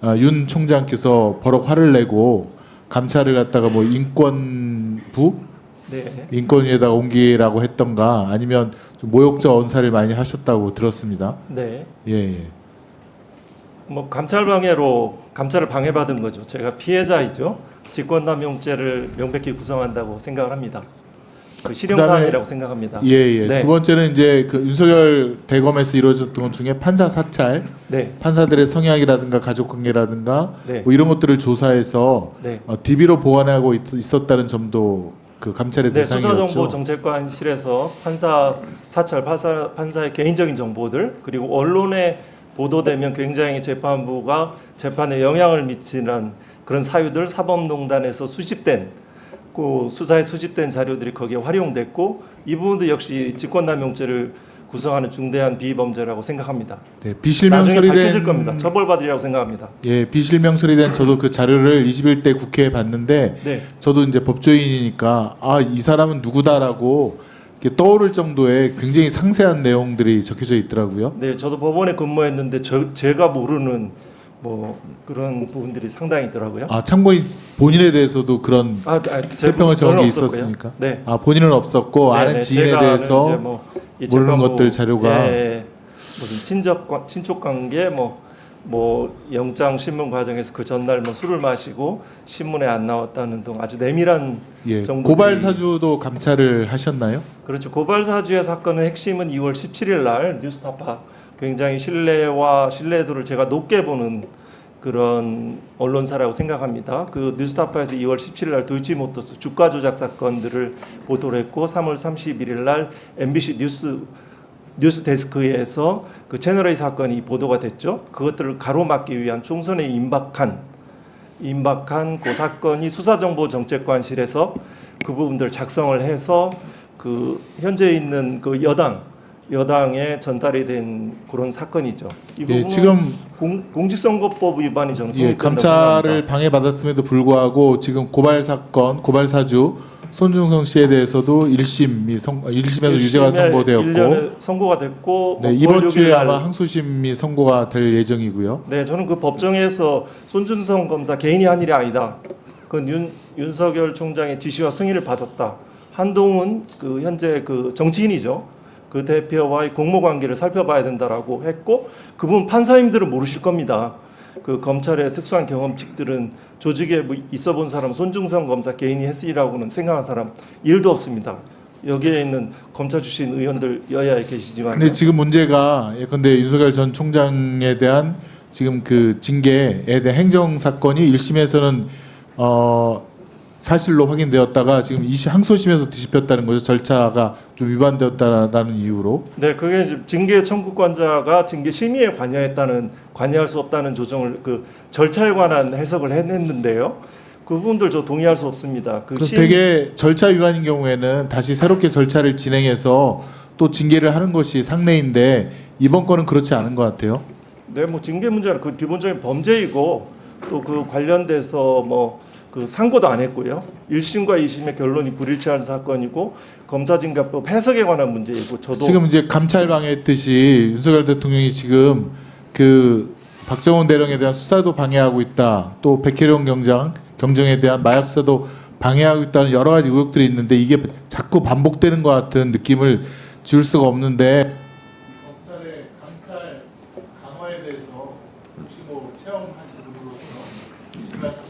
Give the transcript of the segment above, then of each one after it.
윤 총장께서 버럭 화를 내고 감찰을 갖다가 뭐 인권부 네. 인권위에다가 옮기라고 했던가 아니면 좀 모욕적 언사를 많이 하셨다고 들었습니다. 네. 예, 예. 뭐 감찰 방해로 감찰을 방해받은 거죠. 제가 피해자이죠. 직권남용죄를 명백히 구성한다고 생각을 합니다. 그 실형사항이라고 생각합니다. 예, 예. 네. 두 번째는 이제 그 윤석열 대검에서 이루어졌던 것 중에 판사 사찰, 네. 판사들의 성향이라든가 가족관계라든가 네. 뭐 이런 것들을 조사해서 네. DB로 보관하고 있었다는 점도 그 감찰의 네, 대상이었죠. 수사정보정책관실에서 판사 사찰, 판사의 개인적인 정보들 그리고 언론에 보도되면 굉장히 재판부가 재판에 영향을 미치는 그런 사유들 사법농단에서 수집된 그 수사에 수집된 자료들이 거기에 활용됐고 이 부분도 역시 직권남용죄를 구성하는 중대한 비범죄라고 생각합니다. 네, 비실명 나중에 처리된 밝혀질 겁니다. 처벌받으리라고 생각합니다. 예, 비실명 처리된 저도 그 자료를 21대 국회에 봤는데 네. 저도 이제 법조인이니까 아, 이 사람은 누구다라고 이렇게 떠오를 정도의 굉장히 상세한 내용들이 적혀져 있더라고요. 네, 저도 법원에 근무했는데 제가 모르는 뭐 그런 부분들이 상당히 있더라고요. 아, 참고인 본인에 대해서도 그런 세평을 적은 게 저는 없었고요. 있었습니까? 네. 아, 본인은 없었고 네, 아는 네, 지인에 제가 대해서 아는 이제 뭐 이 모르는 재판부, 것들 자료가 무슨 친족 관계 뭐 영장 신문 과정에서 그 전날 뭐 술을 마시고 신문에 안 나왔다는 등 아주 내밀한 예, 정보들이- 고발 사주도 감찰을 하셨나요? 그렇죠. 고발 사주의 사건의 핵심은 2월 17일 날 뉴스타파 굉장히 신뢰와 신뢰도를 제가 높게 보는 그런 언론사라고 생각합니다. 그 뉴스타파에서 2월 17일 날 도이치모터스 주가 조작 사건들을 보도를 했고 3월 31일 날 MBC 뉴스 데스크에서 그 채널A 사건이 보도가 됐죠. 그것들을 가로막기 위한 총선에 임박한 그 사건이 수사정보정책관실에서 그 부분들 작성을 해서 그 현재 있는 그 여당에 전달이 된 그런 사건이죠. 이 부분은 예, 지금 공직선거법 위반이 저는 예, 성립된다고 감찰을 생각합니다. 방해받았음에도 불구하고 지금 고발 사건, 고발 사주 손중성 씨에 대해서도 1심에서 유죄가 선고되었고 1년에 선고가 됐고 네, 뭐 이번 9월 주에 6일 아마 날 항소심이 선고가 될 예정이고요. 네, 저는 그 법정에서 손준성 검사 개인이 한 일이 아니다. 그 윤석열 총장의 지시와 승인을 받았다. 한동훈 그 현재 그 정치인이죠. 그 대표와의 공모 관계를 살펴봐야 된다라고 했고 그분 판사님들은 모르실 겁니다. 그 검찰의 특수한 경험칙들은 조직에 뭐 있어 본 사람 손중성 검사 개인이 했으리라고는 생각한 사람 일도 없습니다. 여기에 있는 검찰 출신 의원들 여야에 계시지만 근데 지금 문제가 예컨대 윤석열 전 총장에 대한 지금 그 징계에 대한 행정 사건이 1심에서는 사실로 확인되었다가 지금 항소심에서 뒤집혔다는 거죠. 절차가 좀 위반되었다라는 이유로. 네, 그게 이제 징계 청구권자가 징계 심의에 관여할 수 없다는 조정을 그 절차에 관한 해석을 했는데요. 그 부분들 저 동의할 수 없습니다. 그래서 되게 절차 위반인 경우에는 다시 새롭게 절차를 진행해서 또 징계를 하는 것이 상례인데 이번 건은 그렇지 않은 것 같아요. 네, 뭐 징계 문제는 그 기본적인 범죄이고 또 그 관련돼서 뭐 그 상고도 안 했고요. 1심과 2심의 결론이 불일치한 사건이고 검사징계법 해석에 관한 문제이고 저도 지금 이제 감찰 방해했듯이 윤석열 대통령이 지금 그 박정훈 대령에 대한 수사도 방해하고 있다. 또 백혜령 경정에 대한 마약 수사도 방해하고 있다는 여러 가지 의혹들이 있는데 이게 자꾸 반복되는 것 같은 느낌을 지울 수가 없는데 검찰의 감찰 강화에 대해서 혹시 뭐 체험하신 분으로서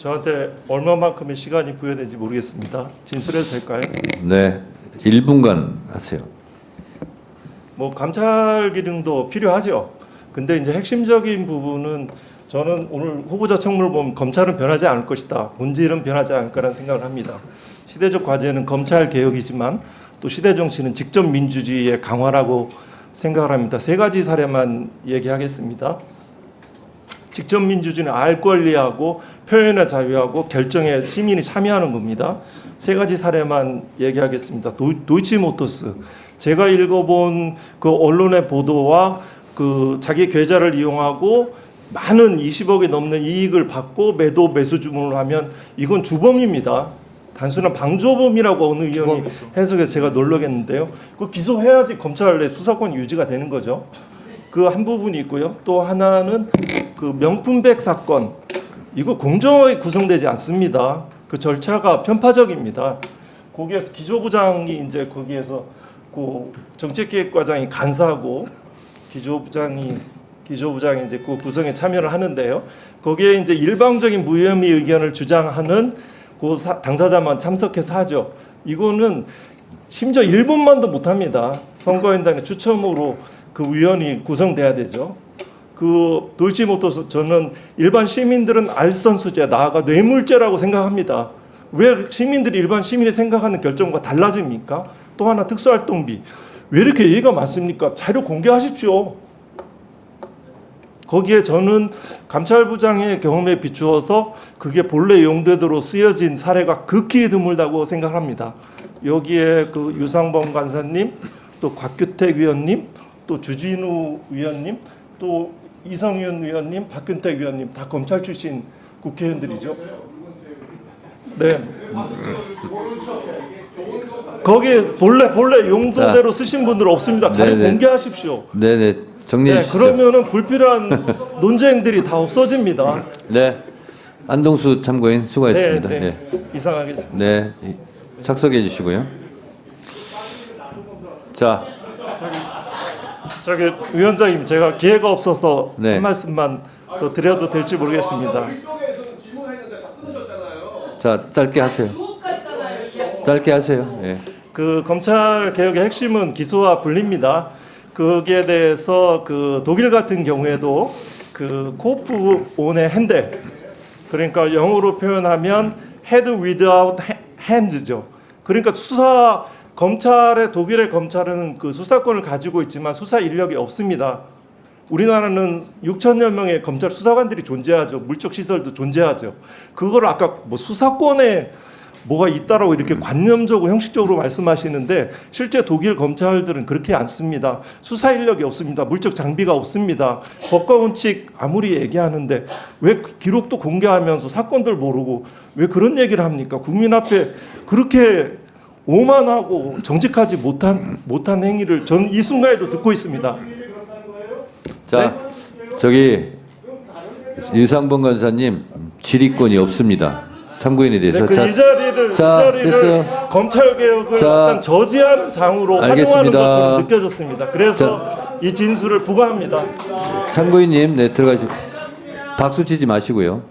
저한테 얼마만큼의 시간이 부여된지 모르겠습니다. 진술해도 될까요? 네, 1분간 하세요. 뭐 감찰 기능도 필요하죠. 근데 이제 핵심적인 부분은 저는 오늘 후보자 청문을 보면 검찰은 변하지 않을 것이다. 본질은 변하지 않을 거라는 생각을 합니다. 시대적 과제는 검찰 개혁이지만 또 시대 정치는 직접 민주주의의 강화라고 생각을 합니다. 세 가지 사례만 얘기하겠습니다. 직접 민주주의는 알 권리하고 표현의 자유하고 결정에 시민이 참여하는 겁니다. 세 가지 사례만 얘기하겠습니다. 도이치모터스 제가 읽어본 그 언론의 보도와 그 자기 계좌를 이용하고 많은 20억이 넘는 이익을 받고 매수 주문을 하면 이건 주범입니다. 단순한 방조범이라고 어느 의원이 해석해서 제가 놀라겠는데요. 그 기소해야지 검찰 내 수사권 유지가 되는 거죠. 그 한 부분이 있고요. 또 하나는 그 명품백 사건, 이거 공정하게 구성되지 않습니다. 그 절차가 편파적입니다. 거기에서 기조부장이 이제 거기에서 그 정책기획과장이 간사하고 기조부장이 이제 그 구성에 참여를 하는데요. 거기에 이제 일방적인 무혐의 의견을 주장하는 그 당사자만 참석해서 하죠. 이거는 심지어 1분만도 못합니다. 선거인단의 추첨으로 그 위원이 구성돼야 되죠. 그 도이치모터스 저는 일반 시민들은 알선수재, 나아가 뇌물죄라고 생각합니다. 왜 시민들이 일반 시민이 생각하는 결정과 달라집니까? 또 하나 특수활동비 왜 이렇게 얘기가 많습니까? 자료 공개하십시오. 거기에 저는 감찰부장의 경험에 비추어서 그게 본래 용도대로 쓰여진 사례가 극히 드물다고 생각합니다. 여기에 그 유상범 간사님, 또 곽규택 위원님, 또 주진우 위원님, 또 이성윤 위원님, 박균택 위원님 다 검찰 출신 국회의원들이죠. 네. 거기에 본래 용도대로 쓰신 분들 없습니다. 잘 네네. 공개하십시오. 네네. 정리해 네, 주시죠. 그러면은 불필요한 논쟁들이 다 없어집니다. 네. 안동수 참고인 수고했습니다. 네, 네. 네. 이상하겠습니다. 네. 착석해 주시고요. 자, 저기 위원장님, 제가 기회가 없어서 네. 한 말씀만 더 드려도 될지 모르겠습니다. 자, 짧게 하세요. 짧게 하세요. 예. 그 검찰 개혁의 핵심은 기소와 분리입니다. 거기에 대해서 그 독일 같은 경우에도 그 코프 온의 핸드, 그러니까 영어로 표현하면 head without hands죠. 그러니까 검찰의 독일의 검찰은 그 수사권을 가지고 있지만 수사 인력이 없습니다. 우리나라는 6천여 명의 검찰 수사관들이 존재하죠. 물적 시설도 존재하죠. 그걸 아까 뭐 수사권에 뭐가 있다라고 이렇게 관념적으로 형식적으로 말씀하시는데 실제 독일 검찰들은 그렇게 않습니다. 수사 인력이 없습니다. 물적 장비가 없습니다. 법과 원칙 아무리 얘기하는데 왜 기록도 공개하면서 사건들 모르고 왜 그런 얘기를 합니까? 국민 앞에 그렇게 오만하고 정직하지 못한 행위를 전 이 순간에도 듣고 있습니다. 자, 저기 유상범 간사님 질의권이 없습니다. 참고인에 대해서. 네, 이 자리를 됐어요. 검찰 개혁을 자, 약간 저지한 장으로 알겠습니다. 활용하는 것처럼 느껴졌습니다. 그래서 이 진술을 부과합니다. 참고인님, 네, 들어가시고 박수 치지 마시고요.